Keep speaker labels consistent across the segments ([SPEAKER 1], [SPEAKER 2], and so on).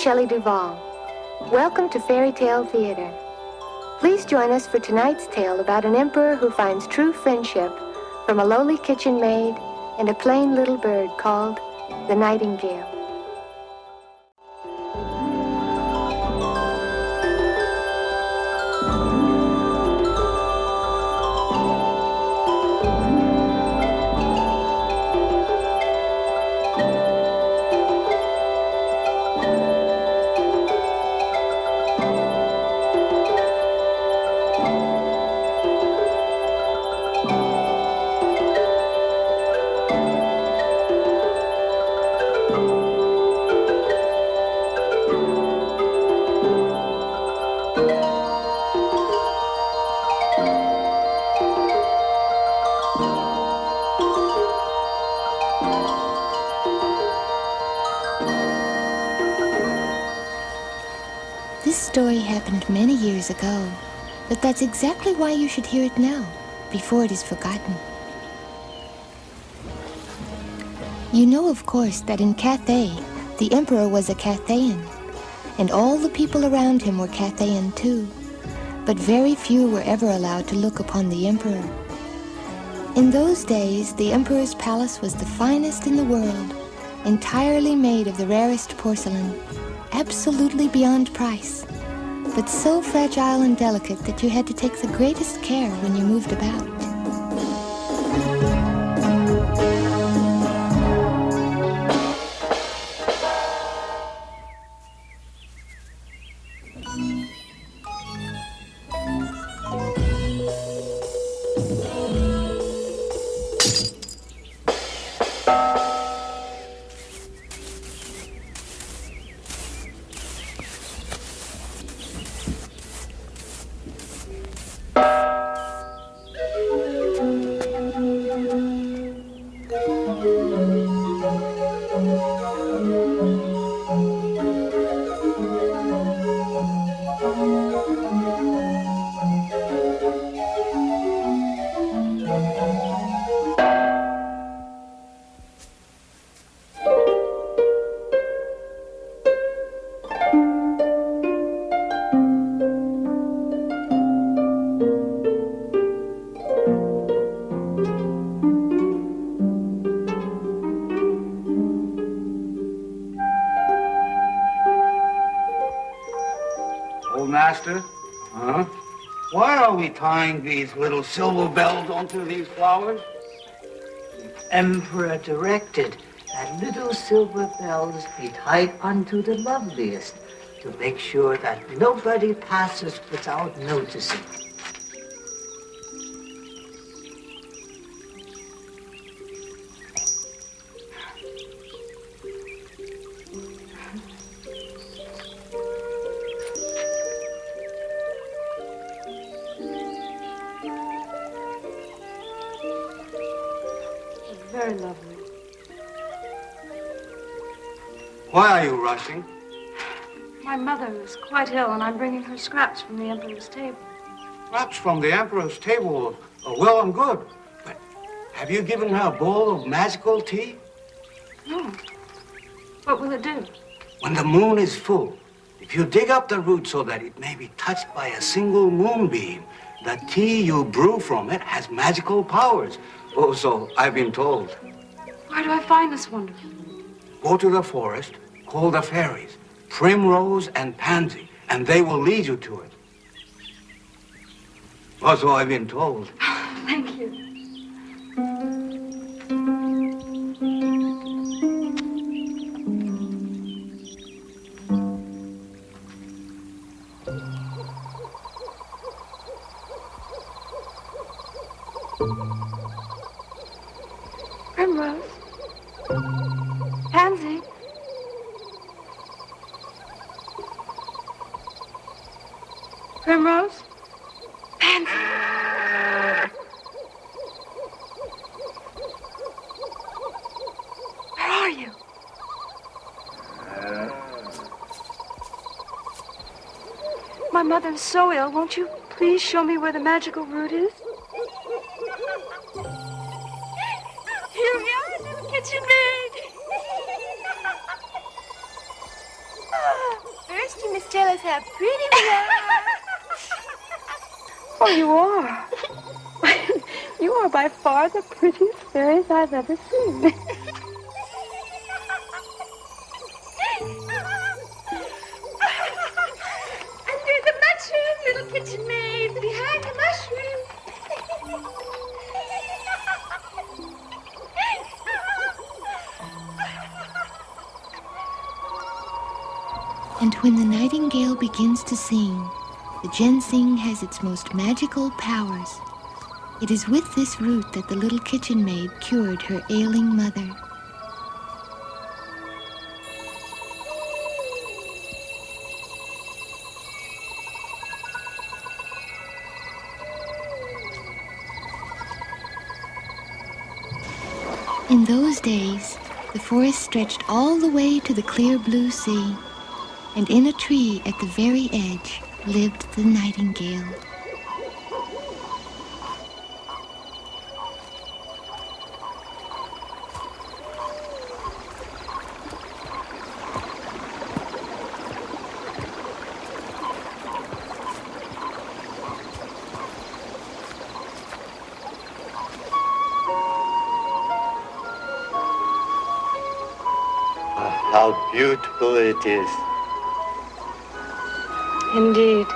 [SPEAKER 1] Shelley Duvall. Welcome to Fairy Tale Theater. Please join us for tonight's tale about an emperor who finds true friendship from a lowly kitchen maid and a plain little bird called the Nightingale.
[SPEAKER 2] This story happened many years ago, but that's exactly why you should hear it now, before it is forgotten. You know, of course, that in Cathay, the emperor was a Cathayan, and all the people around him were Cathayan too, but very few were ever allowed to look upon the emperor. In those days, the emperor's palace was the finest in the world, entirely made of the rarest porcelain, absolutely beyond price, but so fragile and delicate that you had to take the greatest care when you moved about.
[SPEAKER 3] Master? Huh? Why are we tying these little silver bells onto these flowers?
[SPEAKER 4] The emperor directed that little silver bells be tied unto the loveliest to make sure that nobody passes without noticing.
[SPEAKER 5] Very lovely.
[SPEAKER 3] Why are you rushing?
[SPEAKER 5] My mother is quite ill, and I'm bringing her scraps from the Emperor's table.
[SPEAKER 3] Scraps from the Emperor's table are well and good. But have you given her a bowl of magical tea?
[SPEAKER 5] No. What will it do?
[SPEAKER 3] When the moon is full, if you dig up the root so that it may be touched by a single moonbeam, the tea you brew from it has magical powers. Oh, so I've been told.
[SPEAKER 5] Where do I find this wonderful?
[SPEAKER 3] Go to the forest, call the fairies, Primrose and Pansy, and they will lead you to it. Oh, so I've been told.
[SPEAKER 5] Thank you. Primrose. Pansy. Primrose. Pansy. Where are you? My mother's so ill. Won't you please show me where the magical root is? Here we are, little kitchen maid.
[SPEAKER 6] first, you must tell us how pretty we are.
[SPEAKER 5] Oh, you are. You are by far the prettiest fairies I've ever seen.
[SPEAKER 6] Under the mushroom, little kitchen maid. Behind the mushroom.
[SPEAKER 2] And when the nightingale begins to sing, the ginseng has its most magical powers. It is with this root that the little kitchen maid cured her ailing mother. In those days, the forest stretched all the way to the clear blue sea, and in a tree at the very edge lived the nightingale.
[SPEAKER 3] How beautiful it is.
[SPEAKER 5] Indeed.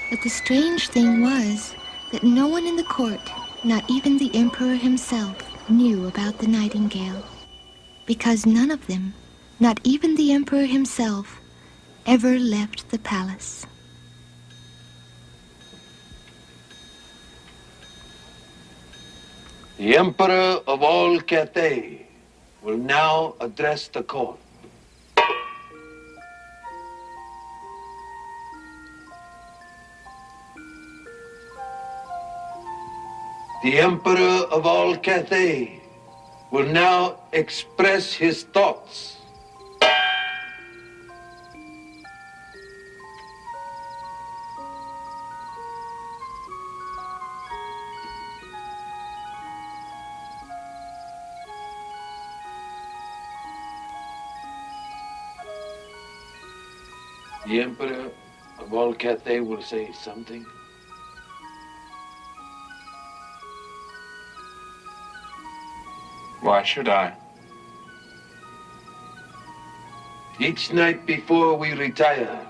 [SPEAKER 2] But the strange thing was that no one in the court, not even the emperor himself, knew about the nightingale. Because none of them, not even the emperor himself, ever left the palace.
[SPEAKER 3] The Emperor of all Cathay will now address the court. The Emperor of all Cathay will now express his thoughts. The Emperor of all Cathay will say something.
[SPEAKER 7] Why should I?
[SPEAKER 3] Each night before we retire,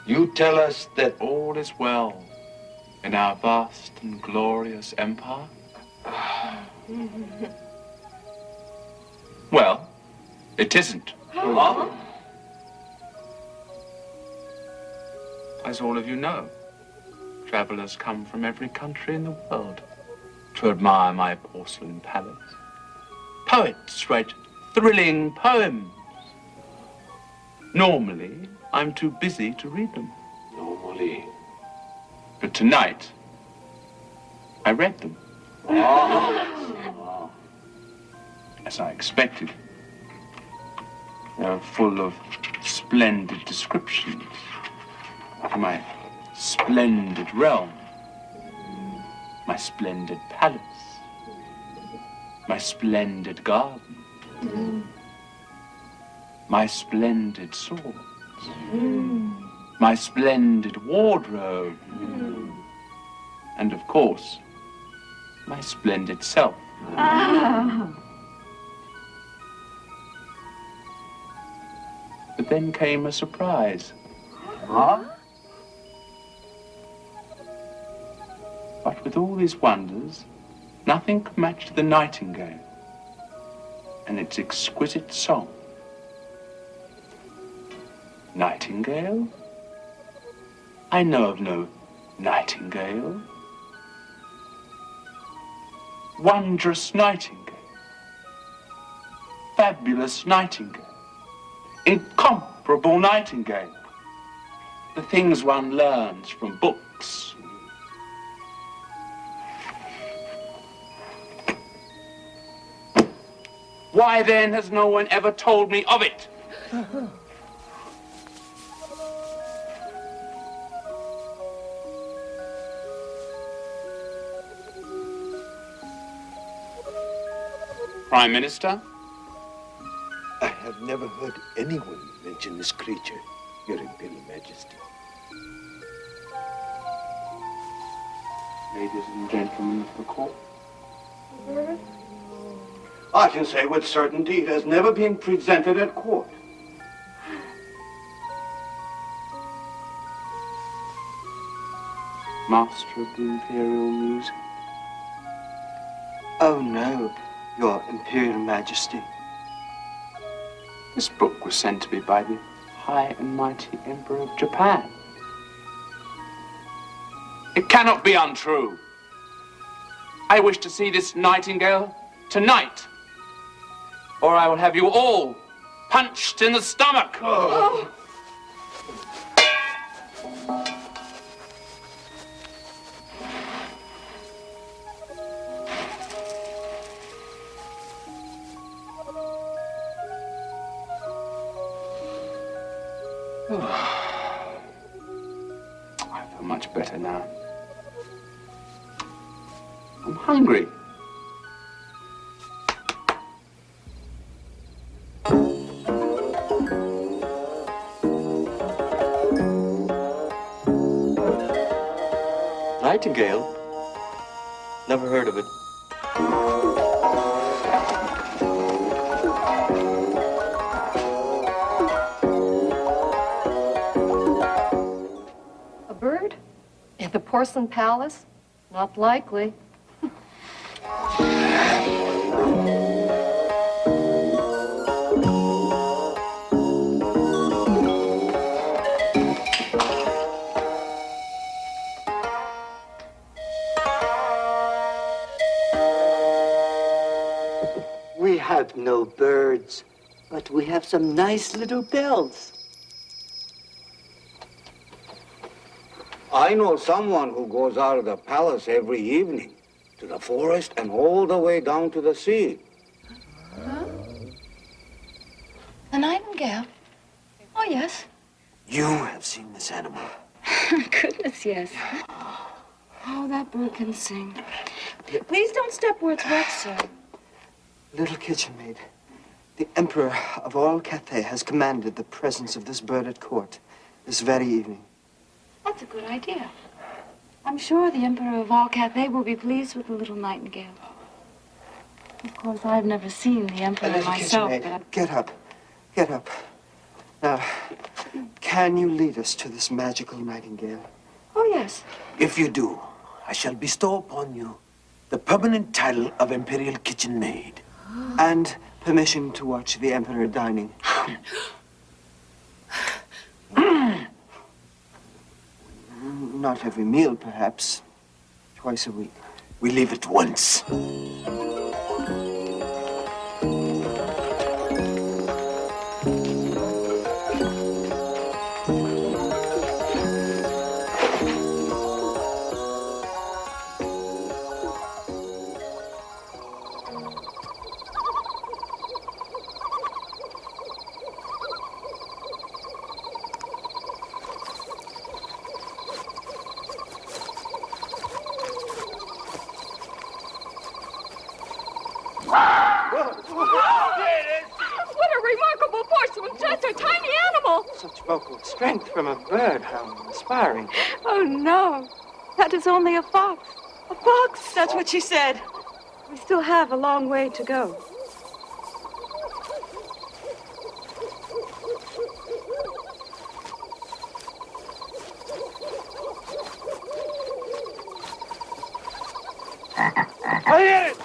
[SPEAKER 3] you tell us that
[SPEAKER 7] All is well in our vast and glorious empire? Well, it isn't. As all of you know, travelers come from every country in the world to admire my porcelain palace. Poets write thrilling poems. Normally, I'm too busy to read them.
[SPEAKER 3] normally.
[SPEAKER 7] But tonight, I read them. As I expected. They're full of splendid descriptions of my splendid realm, my splendid palace, my splendid garden, my splendid swords, my splendid wardrobe, and of course, my splendid self. But then came a surprise. But with all these wonders, nothing could match the nightingale and its exquisite song. Nightingale? I know of no nightingale. Wondrous nightingale. Fabulous nightingale. incomparable Nightingale. The things one learns from books. Why then has no one ever told me of it? Prime Minister?
[SPEAKER 8] I have never heard anyone mention this creature, Your Imperial Majesty.
[SPEAKER 7] Ladies and gentlemen of the court.
[SPEAKER 3] I can say with certainty it has never been presented at court.
[SPEAKER 7] Master of the Imperial music.
[SPEAKER 9] Oh no, Your Imperial Majesty.
[SPEAKER 7] This book was sent to me by the High and Mighty Emperor of Japan. It cannot be untrue. I wish to see this Nightingale tonight, or I will have you all punched in the stomach.
[SPEAKER 3] Oh.
[SPEAKER 7] I feel much better now. I'm hungry.
[SPEAKER 9] Nightingale? Never heard of it.
[SPEAKER 5] A bird? In the porcelain palace? Not likely.
[SPEAKER 4] We have no birds, but we have some nice little bells.
[SPEAKER 3] I know someone who goes out of the palace every evening to the forest and all the way down to the sea.
[SPEAKER 2] Huh? The nightingale? Oh, yes.
[SPEAKER 8] You have seen this animal.
[SPEAKER 5] Goodness, yes. Oh, that bird can sing. Please don't step where it's wet, sir.
[SPEAKER 9] Little kitchen maid, the Emperor of all Cathay has commanded the presence of this bird at court this very evening.
[SPEAKER 5] That's a good idea. I'm sure the Emperor of all Cathay will be pleased with the little nightingale. Of course, I've never seen the Emperor
[SPEAKER 9] Little
[SPEAKER 5] myself,
[SPEAKER 9] kitchen maid,
[SPEAKER 5] but
[SPEAKER 9] get up. Get up. Now, can you lead us to this magical nightingale?
[SPEAKER 5] Oh, yes.
[SPEAKER 8] If you do, I shall bestow upon you the permanent title of Imperial Kitchen Maid.
[SPEAKER 9] And permission to watch the Emperor dining. Not every meal, perhaps. Twice a week.
[SPEAKER 8] We leave at once.
[SPEAKER 6] What a remarkable force from just a tiny animal!
[SPEAKER 9] Such vocal strength from a bird, how inspiring.
[SPEAKER 5] Oh, no. That is only a fox. A fox!
[SPEAKER 6] That's what she said.
[SPEAKER 5] We still have a long way to go.
[SPEAKER 9] I hear it!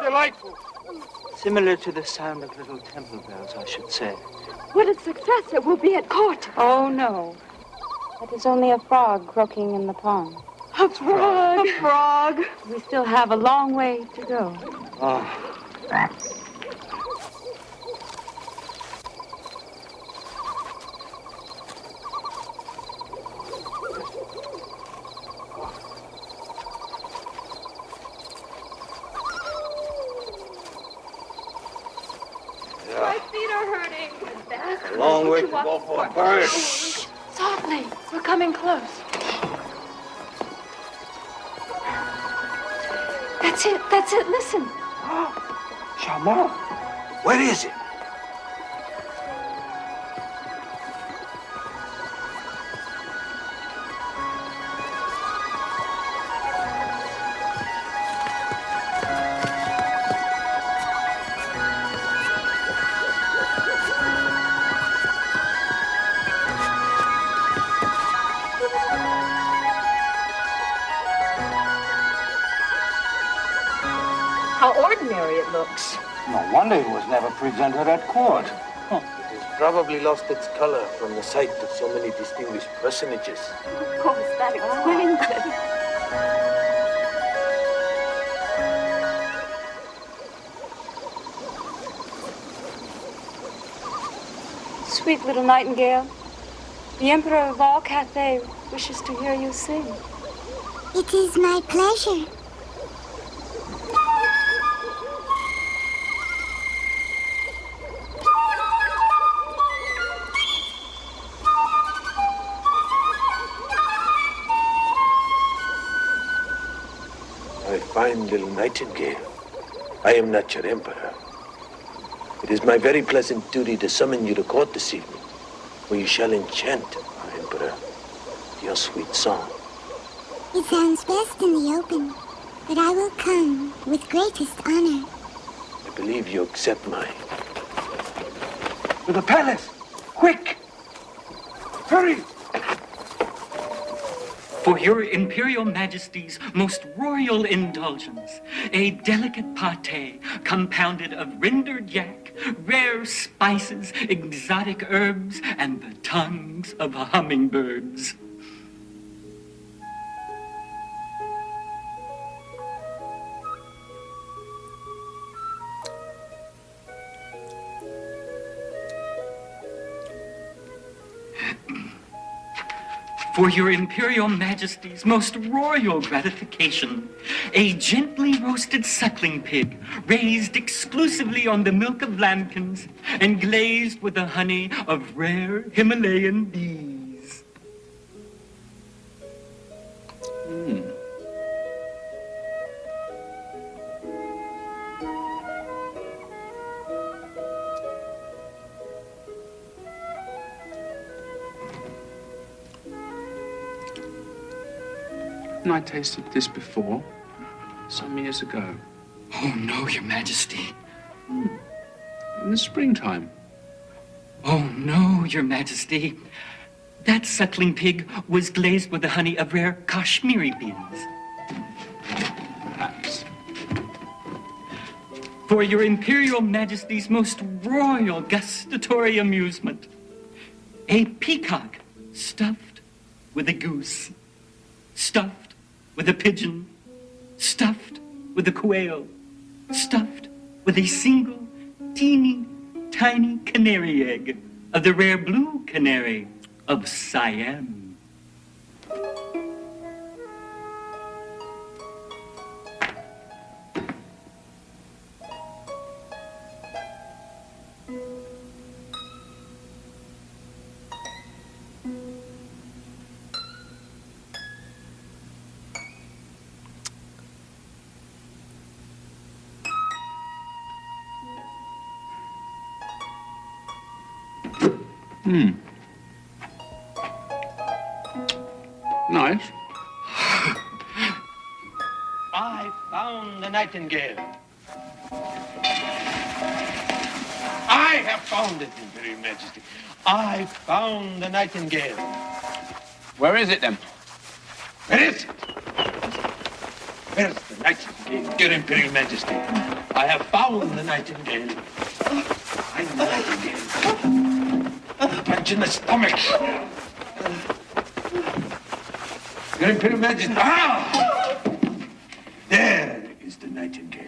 [SPEAKER 9] Delightful. Similar to the sound of little temple bells, I should say.
[SPEAKER 5] What a success it will be at court. Oh, no. That is only a frog croaking in the pond. A frog! A frog! We still have a long way to go.
[SPEAKER 9] Oh.
[SPEAKER 8] long way to go for a bird.
[SPEAKER 5] Softly. We're coming close. That's it. That's it. Listen.
[SPEAKER 3] Charmant, where is it?
[SPEAKER 4] How ordinary it looks.
[SPEAKER 3] No wonder it was never presented at court.
[SPEAKER 8] It has probably lost its color from the sight of so many distinguished personages.
[SPEAKER 5] Of course, that explains it. Sweet little Nightingale, the Emperor of all Cathay wishes to hear you sing.
[SPEAKER 10] It is my pleasure.
[SPEAKER 8] Fine little Nightingale, I am not your emperor. It is my very pleasant duty to summon you to court this evening, where you shall enchant our emperor with your sweet song.
[SPEAKER 10] It sounds best in the open, but I will come with greatest honor.
[SPEAKER 8] I believe you accept mine.
[SPEAKER 3] To the palace! Quick! Hurry!
[SPEAKER 11] For your Imperial Majesty's most royal indulgence, a delicate pâté compounded of rendered yak, rare spices, exotic herbs, and the tongues of hummingbirds. For your Imperial Majesty's most royal gratification, a gently roasted suckling pig raised exclusively on the milk of lambkins and glazed with the honey of rare Himalayan bees.
[SPEAKER 7] I tasted this before, some years ago.
[SPEAKER 11] Oh, no, Your Majesty.
[SPEAKER 7] In the springtime.
[SPEAKER 11] Oh, no, Your Majesty. That suckling pig was glazed with the honey of rare Kashmiri beans.
[SPEAKER 7] Perhaps.
[SPEAKER 11] For your Imperial Majesty's most royal gustatory amusement, a peacock stuffed with a goose, stuffed with a pigeon, stuffed with a quail, stuffed with a single teeny tiny canary egg of the rare blue canary of Siam.
[SPEAKER 7] Nice.
[SPEAKER 8] I found the Nightingale. I have found it, Imperial Majesty. I found the Nightingale.
[SPEAKER 7] Where is it then?
[SPEAKER 8] Where is it? Where's the Nightingale, dear Imperial Majesty? I have found the Nightingale. Find the Nightingale. Punch in the stomach. Your Imperial Majesty. Ah! There is the Nightingale.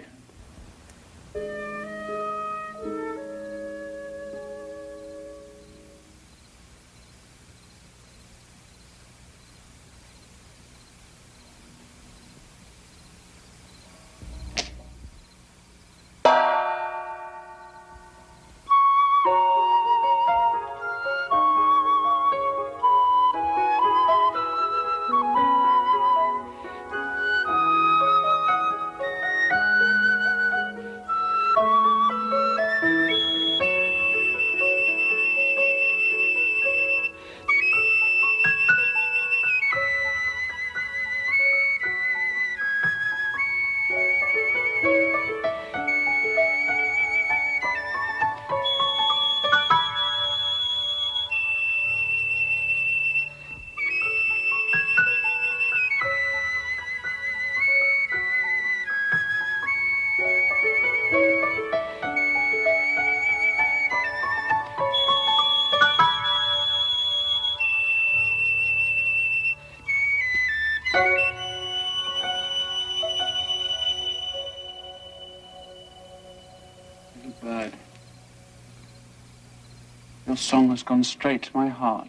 [SPEAKER 7] Your song has gone straight to my heart.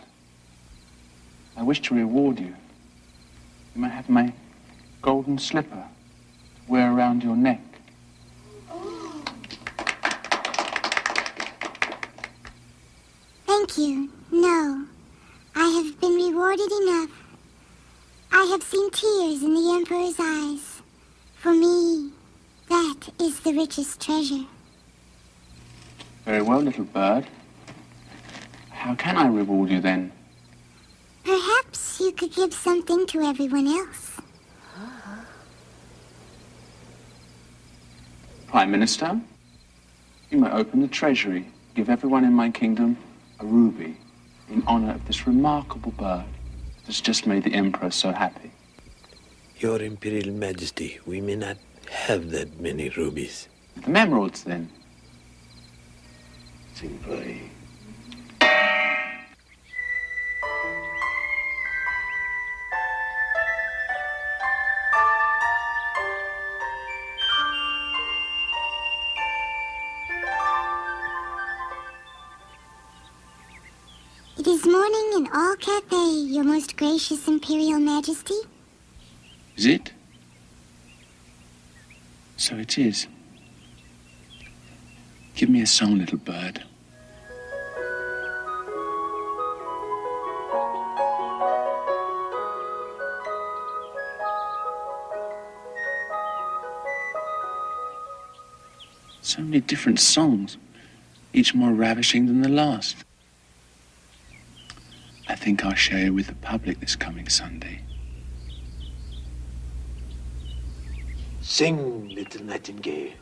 [SPEAKER 7] I wish to reward you. You may have my golden slipper to wear around your neck.
[SPEAKER 10] Thank you. No, I have been rewarded enough. I have seen tears in the Emperor's eyes. For me, that is the richest treasure.
[SPEAKER 7] Very well, little bird. How can I reward you then?
[SPEAKER 10] Perhaps you could give something to everyone else.
[SPEAKER 7] Prime Minister, you may open the treasury, give everyone in my kingdom a ruby in honor of this remarkable bird that's just made the Emperor so happy.
[SPEAKER 8] Your Imperial Majesty, we may not have that many rubies.
[SPEAKER 7] The emeralds, then.
[SPEAKER 8] Simply.
[SPEAKER 10] It is morning in all Cathay, your most gracious Imperial Majesty.
[SPEAKER 7] Is it? So it is. Give me a song, little bird. So many different songs, each more ravishing than the last. I think I'll share it with the public this coming Sunday.
[SPEAKER 8] Sing, little Nightingale.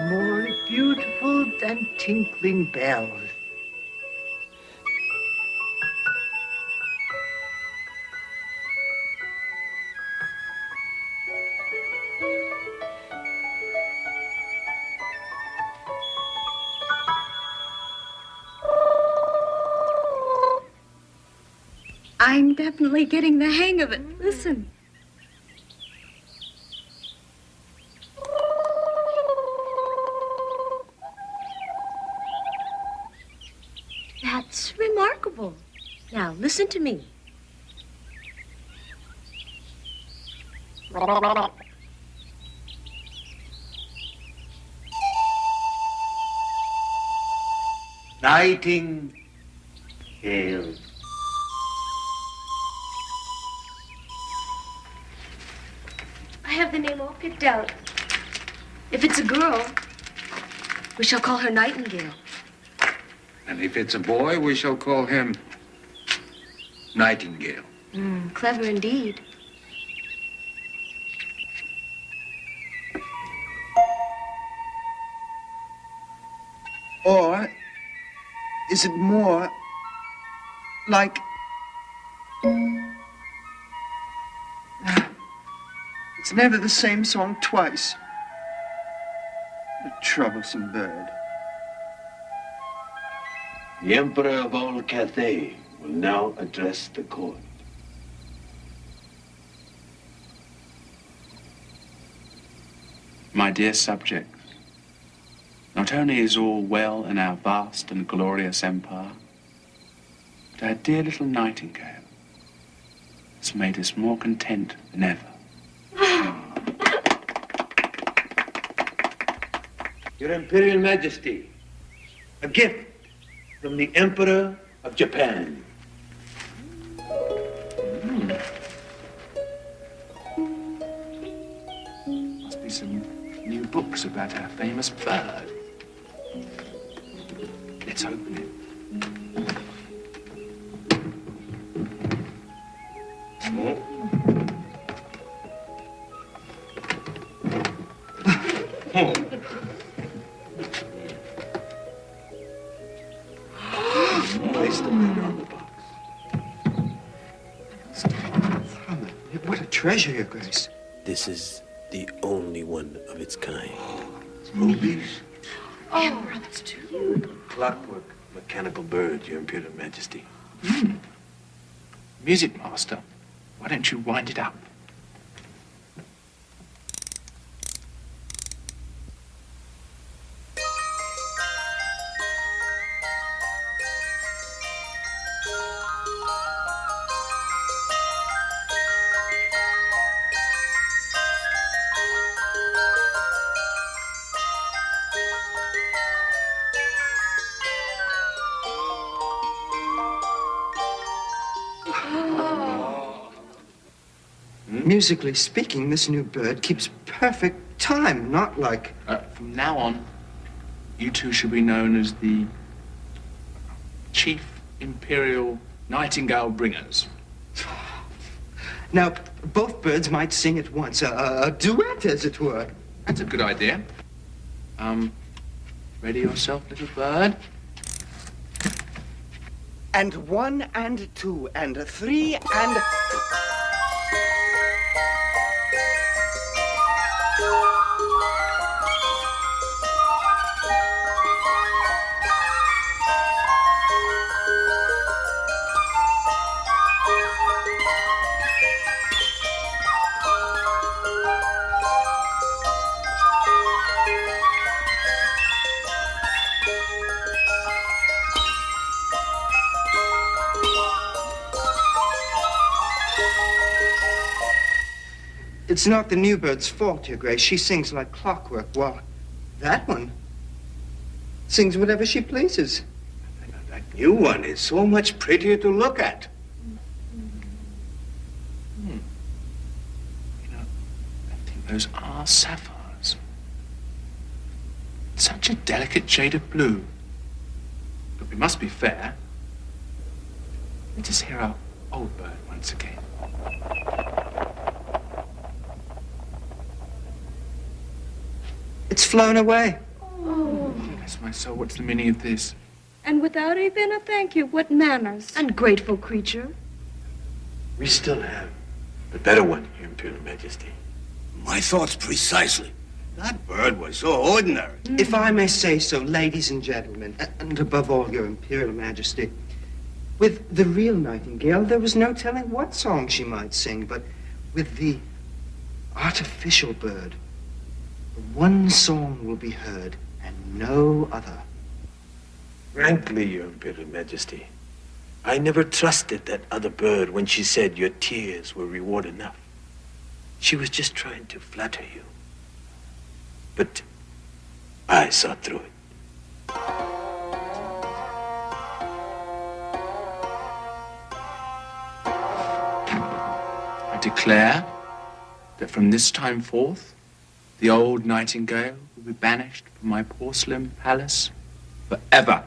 [SPEAKER 4] More beautiful than tinkling bells.
[SPEAKER 5] I'm definitely getting the hang of it. Listen.
[SPEAKER 6] That's remarkable. Now, listen to me.
[SPEAKER 3] Nightingale.
[SPEAKER 6] I have the name all picked out. If it's a girl, we shall call her Nightingale.
[SPEAKER 3] And if it's a boy, we shall call him Nightingale.
[SPEAKER 6] Clever indeed.
[SPEAKER 9] Or is it more like... It's never the same song twice. A troublesome bird.
[SPEAKER 8] The Emperor of all Cathay will now address the court.
[SPEAKER 7] My dear subjects, not only is all well in our vast and glorious empire, but our dear little Nightingale has made us more content than ever.
[SPEAKER 8] Your Imperial Majesty, a gift from the Emperor of Japan.
[SPEAKER 7] Must be some new books about our famous bird. Let's open it.
[SPEAKER 3] Place the lid on the box.
[SPEAKER 9] What a treasure, Your Grace.
[SPEAKER 8] This is the only one of its kind.
[SPEAKER 3] Rubies,
[SPEAKER 6] Emperor, that's too.
[SPEAKER 3] clockwork,
[SPEAKER 8] Mechanical bird, Your Imperial Majesty.
[SPEAKER 7] Music master, why don't you wind it up?
[SPEAKER 9] Musically speaking, this new bird keeps perfect time, not like...
[SPEAKER 7] From now on, you two should be known as the Chief Imperial Nightingale Bringers.
[SPEAKER 9] Now, both birds might sing at once, a duet, as it were.
[SPEAKER 7] That's a good idea. Ready yourself, little bird.
[SPEAKER 9] And 1 and 2 and 3 and... It's not the new bird's fault, Your Grace. She sings like clockwork, while that one sings whatever she pleases.
[SPEAKER 3] That new one is so much prettier to look at.
[SPEAKER 7] You know, I think those are sapphires. Such a delicate shade of blue. But we must be fair. Let us hear our old bird once again.
[SPEAKER 9] It's flown away.
[SPEAKER 6] Oh.
[SPEAKER 7] Bless my soul, what's the meaning of this?
[SPEAKER 5] And without even a thank you, what manners.
[SPEAKER 6] Ungrateful creature.
[SPEAKER 8] We still have the better one, Your Imperial Majesty.
[SPEAKER 3] My thoughts precisely. That bird was so ordinary.
[SPEAKER 9] If I may say so, ladies and gentlemen, and above all, Your Imperial Majesty, with the real Nightingale, there was no telling what song she might sing, but with the artificial bird, one song will be heard and no other.
[SPEAKER 8] Frankly, Your Imperial Majesty, I never trusted that other bird when she said your tears were reward enough. She was just trying to flatter you. But I saw through it.
[SPEAKER 7] I declare that from this time forth, the old Nightingale will be banished from my porcelain palace forever.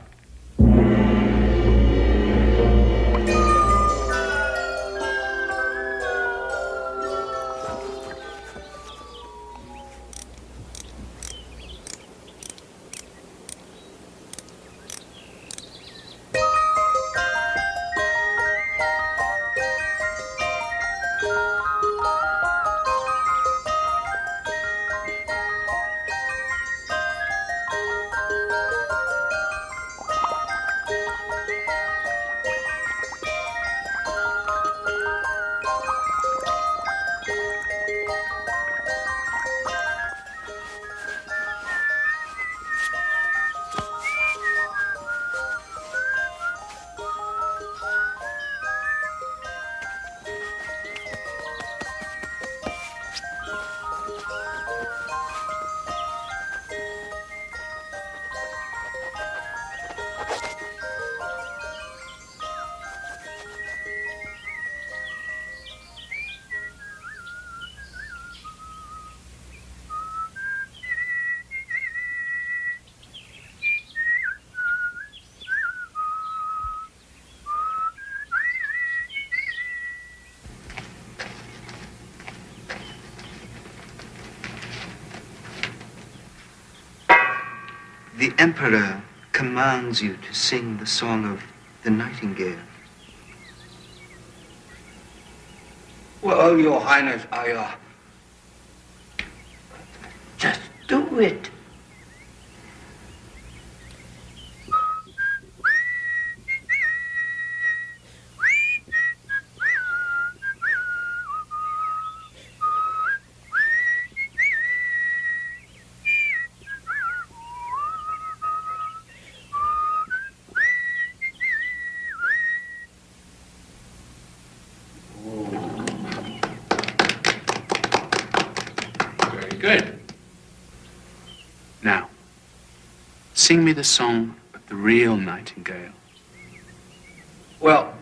[SPEAKER 9] The Emperor commands you to sing the song of the Nightingale.
[SPEAKER 3] Well, Your Highness,
[SPEAKER 4] Just do it.
[SPEAKER 7] Good. Now, sing me the song of the real Nightingale.
[SPEAKER 3] Well,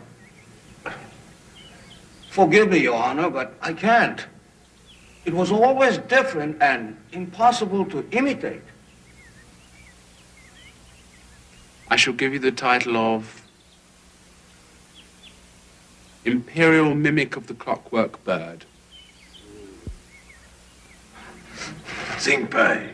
[SPEAKER 3] forgive me, Your Honor, but I can't. It was always different and impossible to imitate.
[SPEAKER 7] I shall give you the title of Imperial Mimic of the Clockwork Bird.
[SPEAKER 8] Sing Keye.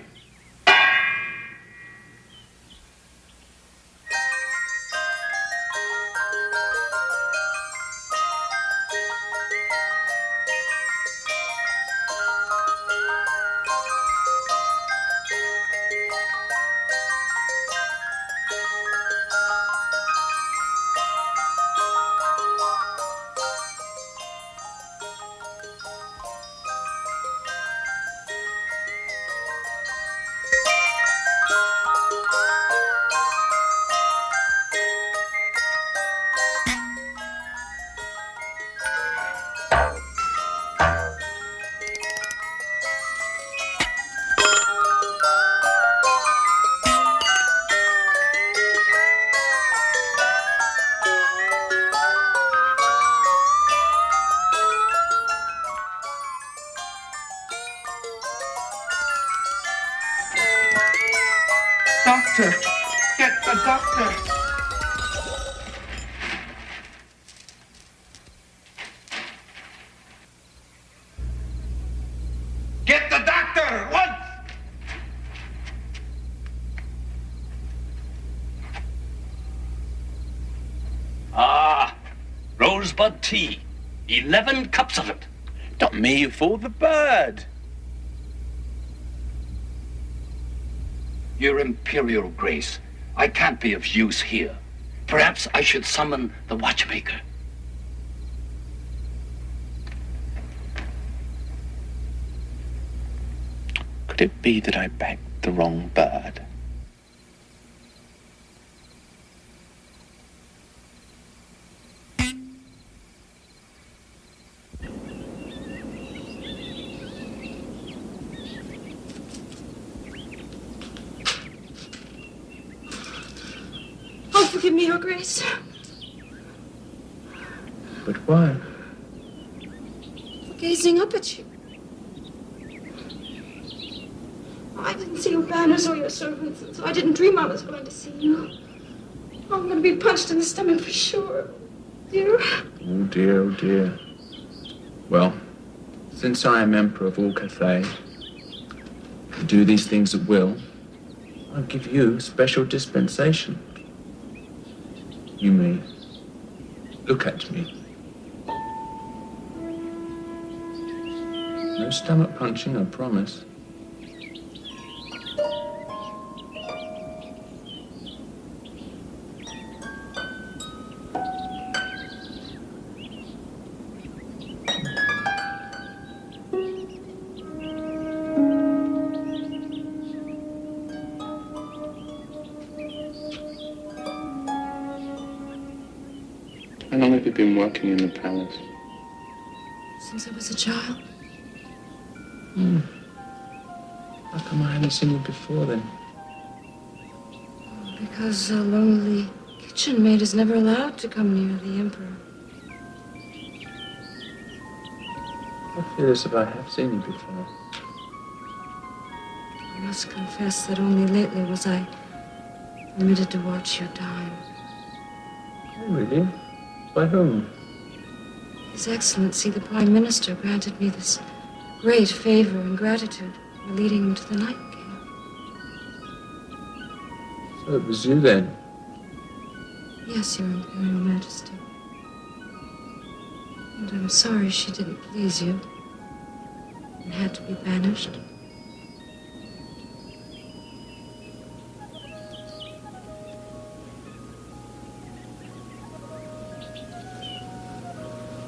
[SPEAKER 3] Doctor! Get the doctor! Get the doctor at once!
[SPEAKER 12] Ah, rosebud tea. 11 cups of it.
[SPEAKER 7] Not me, you fool, the bird.
[SPEAKER 12] Your Imperial Grace, I can't be of use here. Perhaps I should summon the watchmaker.
[SPEAKER 7] Could it be that I bagged the wrong bird?
[SPEAKER 6] Forgive me, Your Grace.
[SPEAKER 7] But why?
[SPEAKER 6] For gazing up at you. I didn't see your banners or your servants, and so I didn't dream I was going to see you. Oh, I'm going to be punched in the stomach for sure. Dear.
[SPEAKER 7] Oh dear, oh dear. Well, since I am Emperor of all Cathay, and do these things at will, I'll give you special dispensation. You may look at me. No stomach punching, I promise. How long have you been working in the palace?
[SPEAKER 6] Since I was a child.
[SPEAKER 7] How come I haven't seen you before then?
[SPEAKER 6] Because a lonely kitchen maid is never allowed to come near the Emperor.
[SPEAKER 7] I feel as if I have seen you before.
[SPEAKER 6] I must confess that only lately was I permitted to watch you die.
[SPEAKER 7] Oh, really? By whom?
[SPEAKER 6] His Excellency, the Prime Minister, granted me this great favor and gratitude for leading him to the Nightingale.
[SPEAKER 7] So it was you then?
[SPEAKER 6] Yes, Your Imperial Majesty. And I'm sorry she didn't please you and had to be banished.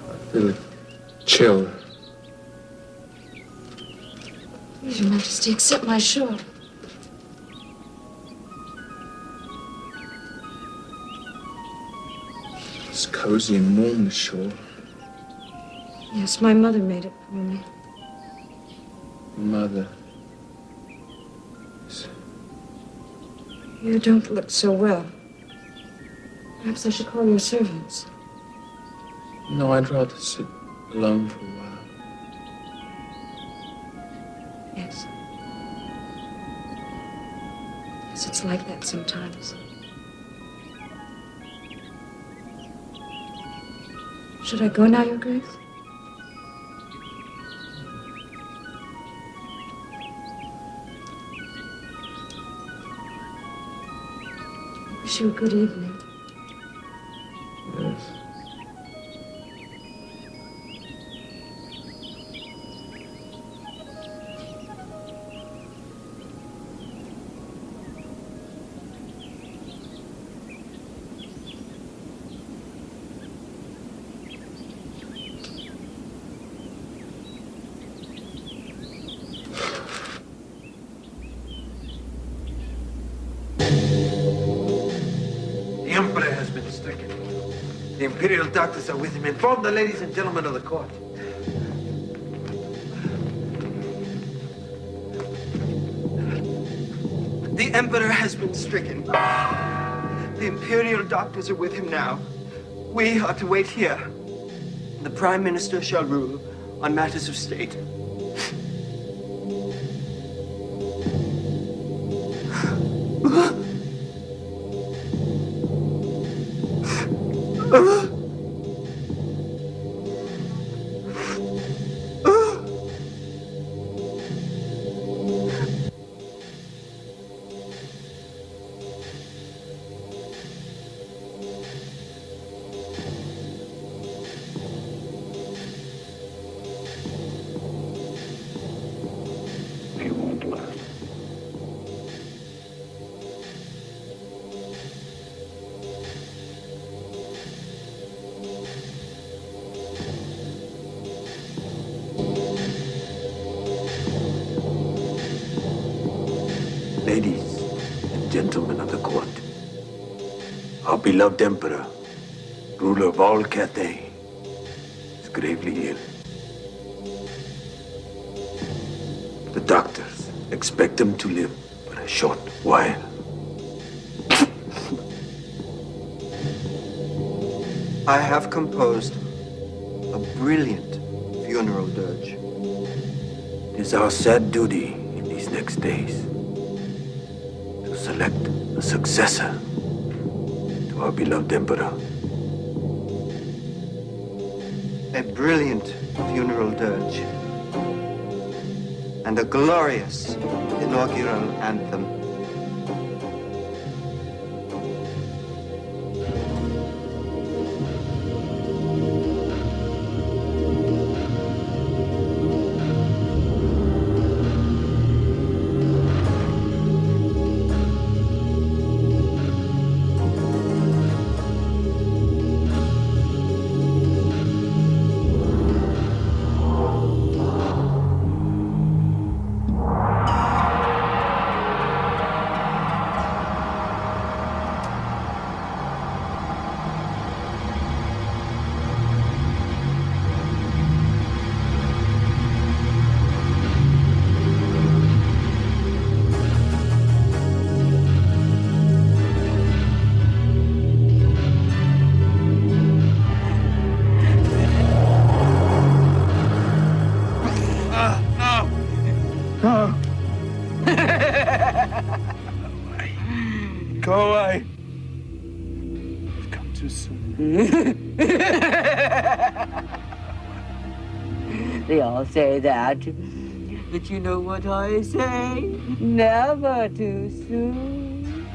[SPEAKER 7] I feel a chill.
[SPEAKER 6] Please, Your Majesty, accept my shawl.
[SPEAKER 7] It's cozy and warm, the shore.
[SPEAKER 6] Yes, my mother made it for me.
[SPEAKER 7] Mother.
[SPEAKER 6] You don't look so well. Perhaps I should call your servants.
[SPEAKER 7] No, I'd rather sit alone for a while.
[SPEAKER 6] Yes. Yes, it's like that sometimes. Should I go now, Your Grace? I wish you a good evening.
[SPEAKER 7] Yes.
[SPEAKER 8] The Emperor has been stricken. The Imperial doctors are with him. Inform the ladies and gentlemen of the court.
[SPEAKER 9] The Emperor has been stricken. The Imperial doctors are with him now. We are to wait here. The Prime Minister shall rule on matters of state.
[SPEAKER 12] He won't last.
[SPEAKER 8] Ladies and gentlemen of the court, our beloved Emperor, ruler of all Cathay, is gravely ill. The doctors expect him to live but a short while.
[SPEAKER 9] I have composed a brilliant funeral dirge.
[SPEAKER 8] It is our sad duty in these next days to select a successor to our beloved Emperor.
[SPEAKER 9] A brilliant funeral dirge. And a glorious inaugural anthem.
[SPEAKER 7] Go away. You've come too soon.
[SPEAKER 4] They all say that. But you know what I say? Never too soon.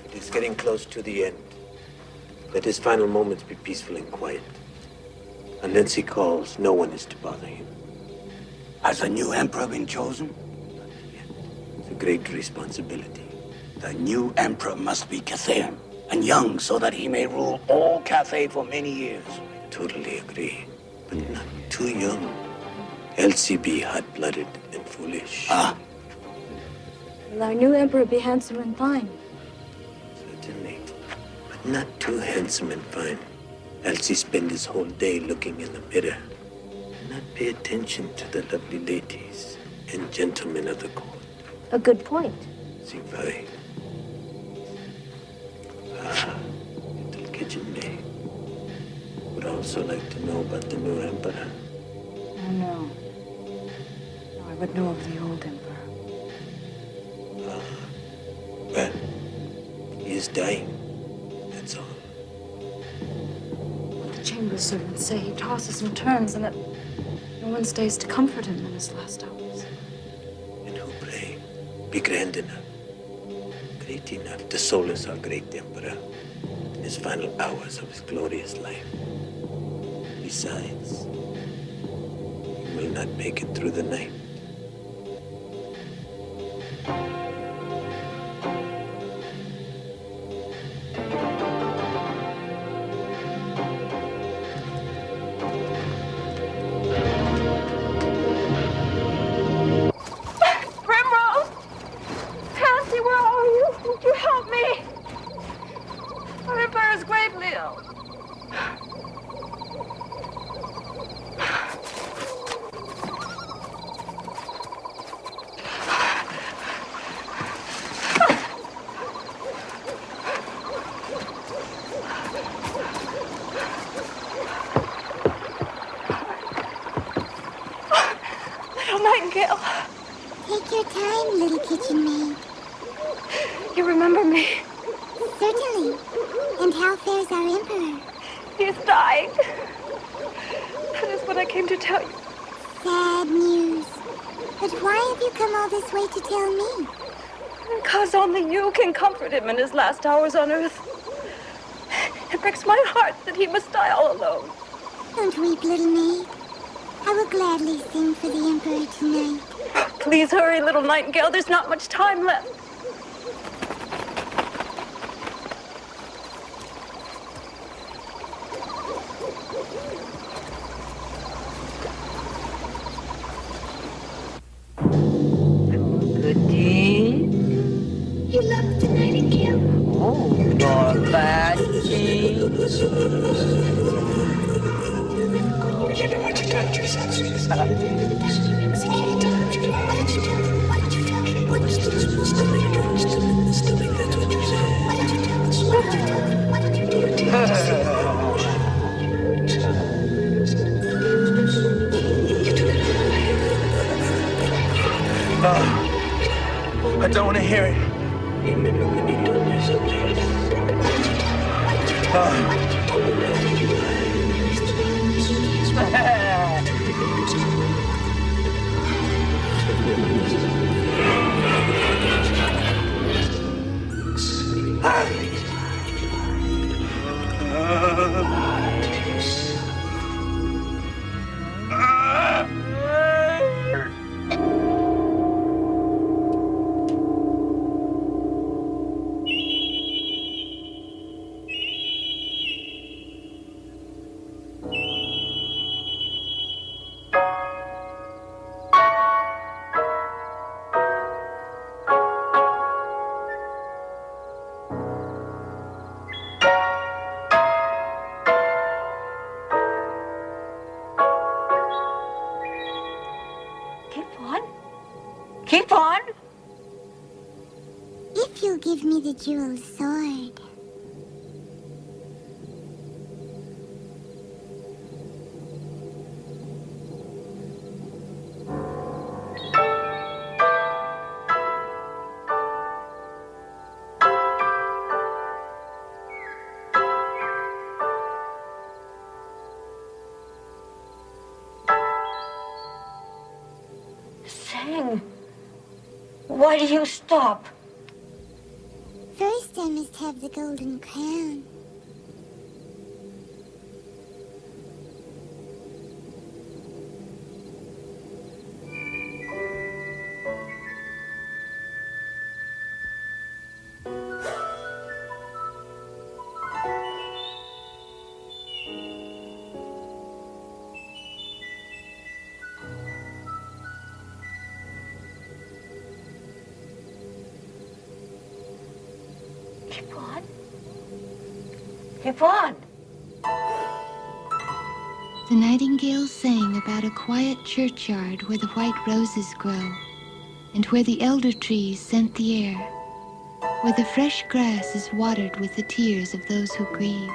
[SPEAKER 8] It is getting close to the end. Let his final moments be peaceful and quiet. Unless he calls, no one is to bother him.
[SPEAKER 3] Has a new emperor been chosen?
[SPEAKER 8] It's a great responsibility.
[SPEAKER 3] The new emperor must be Cathayan and young so that he may rule all Cathay for many years.
[SPEAKER 8] I totally agree. But not too young. Elsie be hot-blooded and foolish.
[SPEAKER 6] Will our new emperor be handsome and fine?
[SPEAKER 8] Certainly. But not too handsome and fine. Elsie spend his whole day looking in the mirror. Not pay attention to the lovely ladies and gentlemen of the court.
[SPEAKER 1] A good point.
[SPEAKER 8] See, Faerie. Little kitchen maid. Would also like to know about the new emperor.
[SPEAKER 5] Oh, no. No, I would know of the old emperor.
[SPEAKER 8] Well, he is dying. That's all.
[SPEAKER 5] The chamber servants say he tosses and turns and that no one stays to comfort him in his last hours.
[SPEAKER 8] And who pray? Be grand enough. Great enough to solace our great emperor in his final hours of his glorious life. Besides, he will not make it through the night.
[SPEAKER 6] Primrose! Pansy, where are you? Would you help me? Our emperor is gravely ill. Little Nightingale,
[SPEAKER 10] Take your time, little kitchen maid.
[SPEAKER 6] you remember me?
[SPEAKER 10] Certainly. And how fares our emperor?
[SPEAKER 6] He is dying. That is what I came to tell you.
[SPEAKER 10] Sad news. But why have you come all this way to tell me?
[SPEAKER 6] Because only you can comfort him in his last hours on earth. It breaks my heart that he must die all alone.
[SPEAKER 10] Don't weep, little maid. I will gladly sing for the emperor tonight.
[SPEAKER 6] Please hurry, little Nightingale. There's not much time left.
[SPEAKER 4] Good deed.
[SPEAKER 2] You love the Nightingale.
[SPEAKER 4] Oh, your bad deed.
[SPEAKER 13] I don't want to hear it.
[SPEAKER 6] Keep on.
[SPEAKER 10] If you'll give me the jeweled sword.
[SPEAKER 6] Sing. Why do you stop?
[SPEAKER 10] First, I must have the golden crown.
[SPEAKER 4] Keep on. Keep on.
[SPEAKER 2] The nightingale sang about a quiet churchyard where the white roses grow, and where the elder trees scent the air, where the fresh grass is watered with the tears of those who grieve.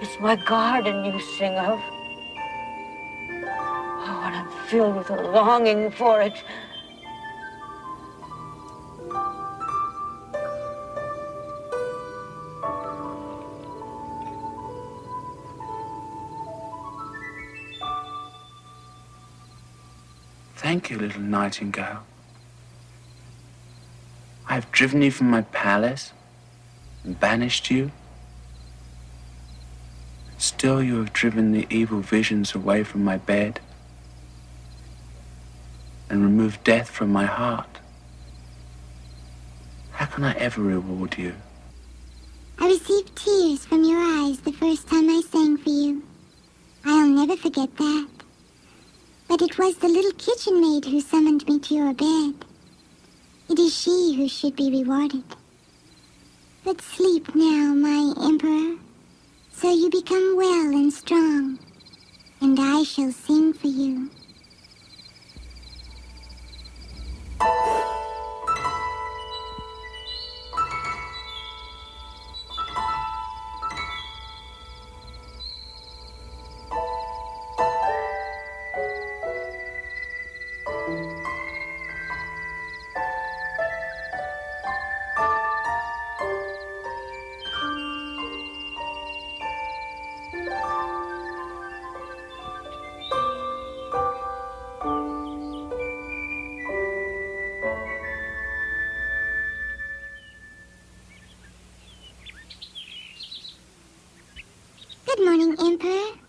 [SPEAKER 4] It's my garden you sing of. Oh, and I'm filled with a longing for it.
[SPEAKER 7] Thank you, little nightingale. I have driven you from my palace and banished you. Still you have driven the evil visions away from my bed and removed death from my heart. How can I ever reward you?
[SPEAKER 10] I received tears from your eyes the first time I sang for you. I'll never forget that. But it was the little kitchen maid who summoned me to your bed. It is she who should be rewarded. But sleep now, my emperor, so you become well and strong, and I shall sing for you. Good morning, Emperor.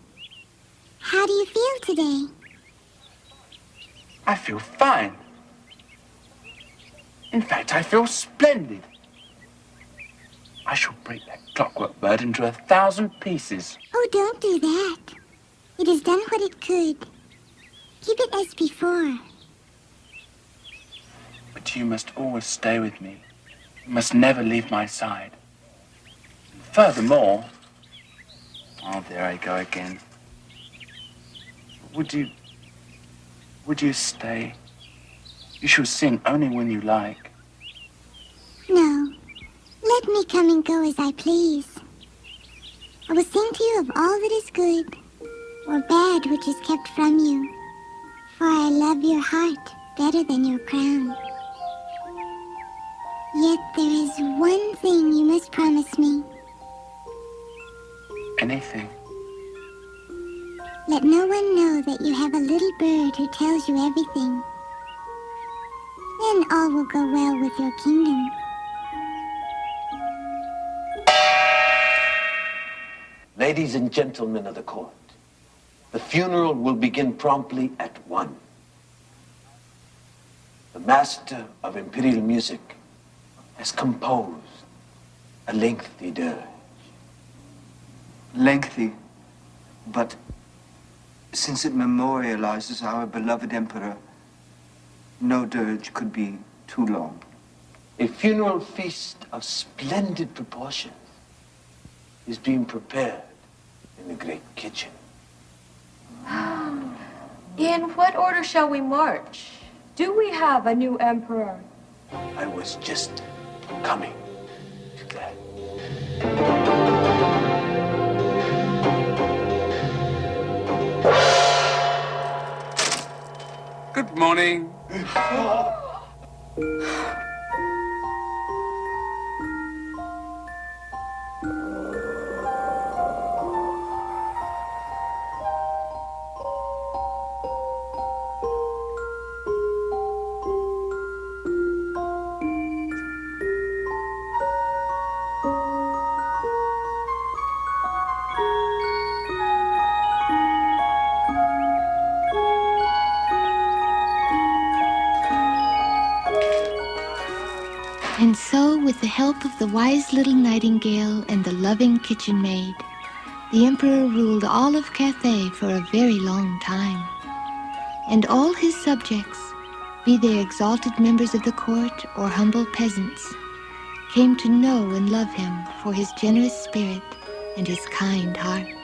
[SPEAKER 10] How do you feel today?
[SPEAKER 7] I feel fine. In fact, I feel splendid. I shall break that clockwork bird into 1,000 pieces.
[SPEAKER 10] Oh, don't do that. It has done what it could. Keep it as before.
[SPEAKER 7] But you must always stay with me. You must never leave my side. And furthermore... Oh, there I go again. Would you stay? You shall sing only when you like.
[SPEAKER 10] No. Let me come and go as I please. I will sing to you of all that is good, or bad which is kept from you. For I love your heart better than your crown. Yet there is one thing you must promise me.
[SPEAKER 7] Anything.
[SPEAKER 10] Let no one know that you have a little bird who tells you everything. Then all will go well with your kingdom.
[SPEAKER 8] Ladies and gentlemen of the court, the funeral will begin promptly at 1. The master of Imperial music has composed a lengthy dirge.
[SPEAKER 9] Lengthy, but since it memorializes our beloved emperor, no dirge could be too long.
[SPEAKER 8] A funeral feast of splendid proportions is being prepared in the great kitchen.
[SPEAKER 5] In what order shall we march? Do we have a new emperor?
[SPEAKER 8] I was just coming to that.
[SPEAKER 7] Good morning.
[SPEAKER 2] And so, with the help of the wise little nightingale and the loving kitchen maid, the emperor ruled all of Cathay for a very long time. And all his subjects, be they exalted members of the court or humble peasants, came to know and love him for his generous spirit and his kind heart.